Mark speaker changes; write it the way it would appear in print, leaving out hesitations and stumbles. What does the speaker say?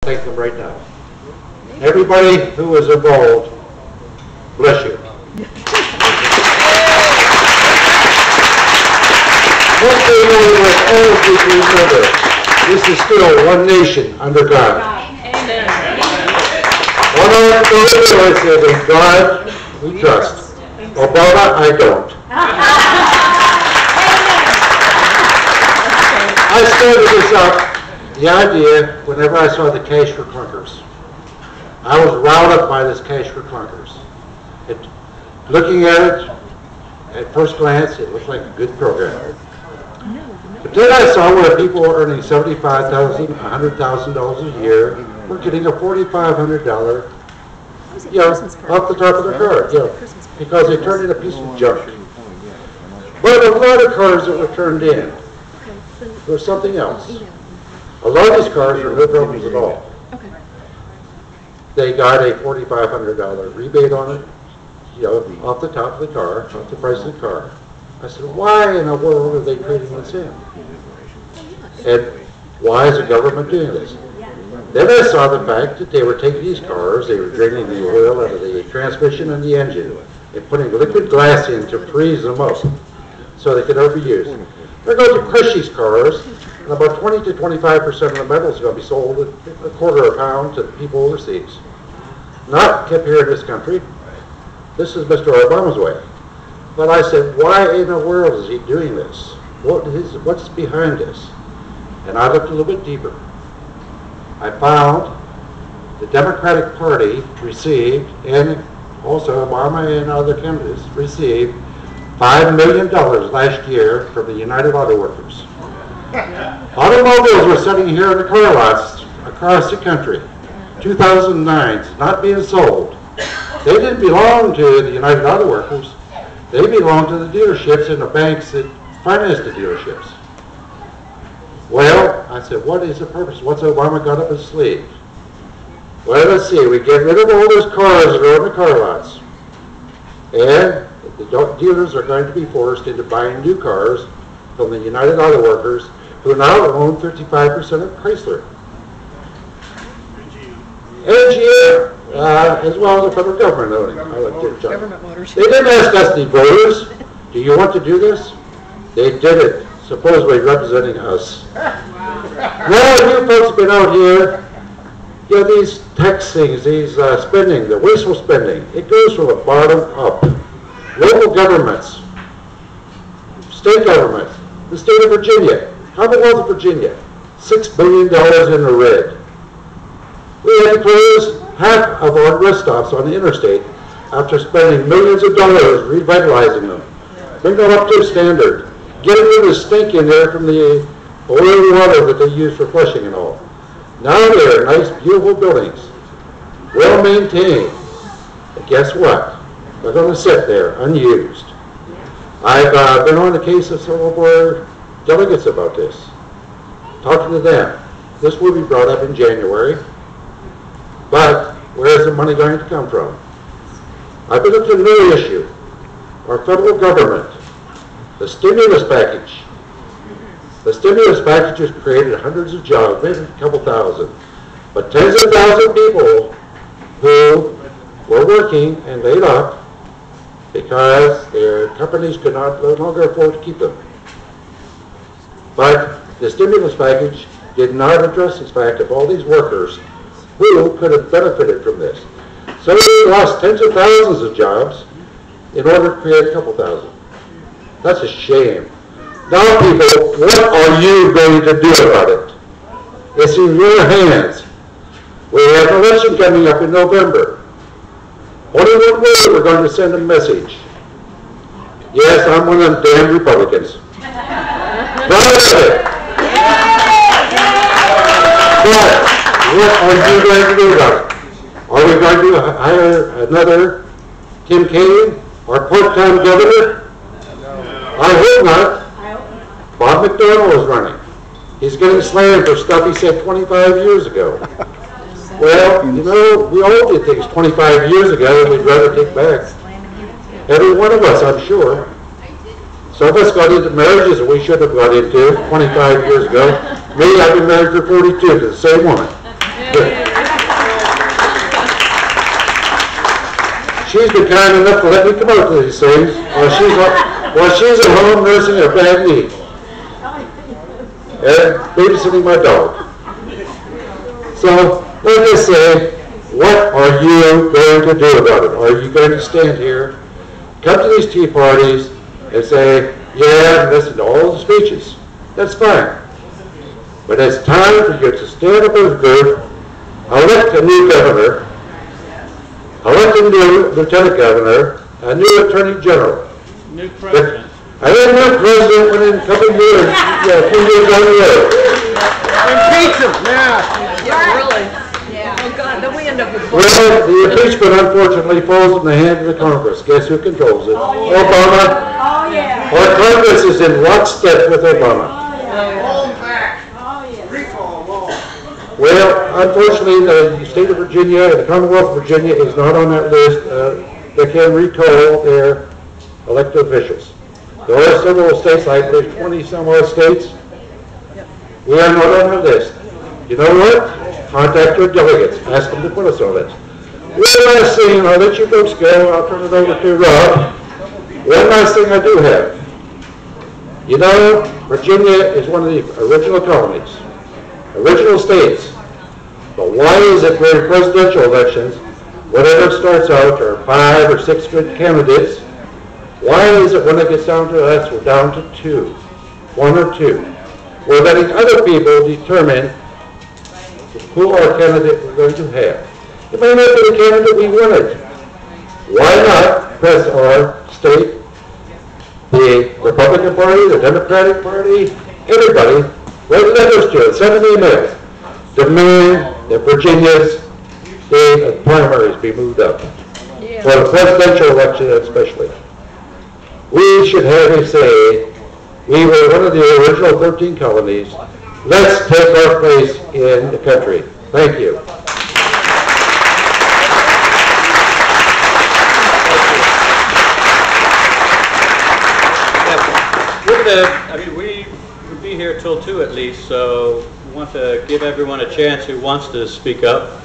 Speaker 1: Thank them right now. Everybody who is involved, bless you. One thing I want all of you to remember, this is still one nation under God.
Speaker 2: Amen.
Speaker 1: One of those I said, in God we trust. Obama, I don't. I started this up, the idea, whenever I saw the cash for clunkers. I was riled up by this cash for clunkers. Looking at it, at first glance, it looked like a good program. But then I saw where people were earning $75,000, $100,000 a year, were getting a $4,500, off the top of their car, because they turned in a piece of junk. But a lot of cars that were turned in were something else. A lot of these cars were no problems at all. They got a $4,500 rebate on it, off the top of the car, off the price of the car. I said, why in the world are they trading this in? And why is the government doing this? Then I saw the fact that they were taking these cars, they were draining the oil out of the transmission and the engine, and putting liquid glass in to freeze them up so they could never be used. They're going to crush these cars, and about 20 to 25% of the metals are going to be sold at a quarter a pound to the people overseas. Not kept here in this country. This is Mr. Obama's way. But I said, why in the world is he doing this? What's behind this? And I looked a little bit deeper. I found the Democratic Party received, and also Obama and other candidates received, $5 million last year from the United Auto Workers. Automobiles were sitting here in the car lots across the country, 2009, not being sold. They didn't belong to the United Auto Workers. They belonged to the dealerships and the banks that financed the dealerships. Well, I said, what is the purpose? What's Obama got up his sleeve? Well, let's see. We get rid of all those cars that are in the car lots. And the dealers are going to be forced into buying new cars from the United Auto Workers, who now own 55% of Chrysler. And GM, as well as the federal government owning.
Speaker 2: Government motors.
Speaker 1: They didn't ask us, the voters, do you want to do this? They did it, supposedly representing us. Now, you folks have been out here, these tax things, these spending, the wasteful spending, it goes from the bottom up. Local governments, state governments, the state of Virginia, Commonwealth of Virginia, $6 billion in the red. We had to close half of our rest stops on the interstate after spending millions of dollars revitalizing them. Bring them up to standard. Getting rid of the stink in there from the oil water that they use for flushing and all. Now they're nice, beautiful buildings, well maintained. And guess what? They're going to sit there unused. I've been on the case of some of our delegates about this, talking to them. This will be brought up in January, but where is the money going to come from? I've been looking at another issue. Our federal government, the stimulus package. The stimulus package has created hundreds of jobs, maybe a couple thousand, but tens of thousands of people who were working and laid off because their companies could no longer afford to keep them. But the stimulus package did not address this fact of all these workers who could have benefited from this. So we lost tens of thousands of jobs in order to create a couple thousand. That's a shame. Now people, what are you going to do about it? It's in your hands. We have an election coming up in November. Only one way we're going to send a message. Yes, I'm one of them damn Republicans. But what are you going to do about it? Are we going to hire another Tim Kaine, our part-time governor? I hope not. Bob McDonnell is running. He's getting slammed for stuff he said 25 years ago. Well, we all did things 25 years ago that we'd rather take back. Every one of us, I'm sure. Some of us got into marriages that we should have got into 25 years ago. Me, I've been married for 42 to the same woman. she's been kind enough to let me come out to these things while she's at home nursing her bad knee and babysitting my dog. So, like I say, what are you going to do about it? Are you going to stand here, come to these tea parties, and say, yeah, and listen to all the speeches? That's fine. But it's time for you to stand up as a group, elect a new governor, elect a new lieutenant governor, a new attorney general.
Speaker 2: New president.
Speaker 1: I think new president went in a couple of years, a few years down the road.
Speaker 2: Impeach him, yeah.
Speaker 3: Yeah, really. Yeah. Oh God, then we end up with.
Speaker 1: Well, the impeachment unfortunately falls in the hands of the Congress. Guess who controls it?
Speaker 3: Oh, yeah.
Speaker 1: Obama.
Speaker 3: Oh yeah.
Speaker 1: Our Congress is in lockstep with Obama.
Speaker 2: Roll back.
Speaker 3: Oh yeah.
Speaker 2: Recall law.
Speaker 1: Well, unfortunately, the state of Virginia and the Commonwealth of Virginia is not on that list. They can recall their elected officials. There are several states, I believe 20 some odd states. We are not on the list. You know what? Contact your delegates. Ask them to put us on the list. One last thing, I'll let you folks go. I'll turn it over to Rob. One last thing I do have. You know, Virginia is one of the original colonies, original states. But why is it during presidential elections, whatever starts out are 5 or 6 good candidates? Why is it when it gets down to us, we're down to 2, 1 or 2? We're letting other people determine who our candidate we're going to have. It may not be the candidate we wanted. Why not press our state, the Republican Party, the Democratic Party, everybody, write letters to it, send an email, demand that Virginia's day of primaries be moved up, for the presidential election especially. We should have a say. We were one of the original 13 colonies. Let's take our place in the country. Thank you.
Speaker 4: We would be here till 2 at least, so we want to give everyone a chance who wants to speak up.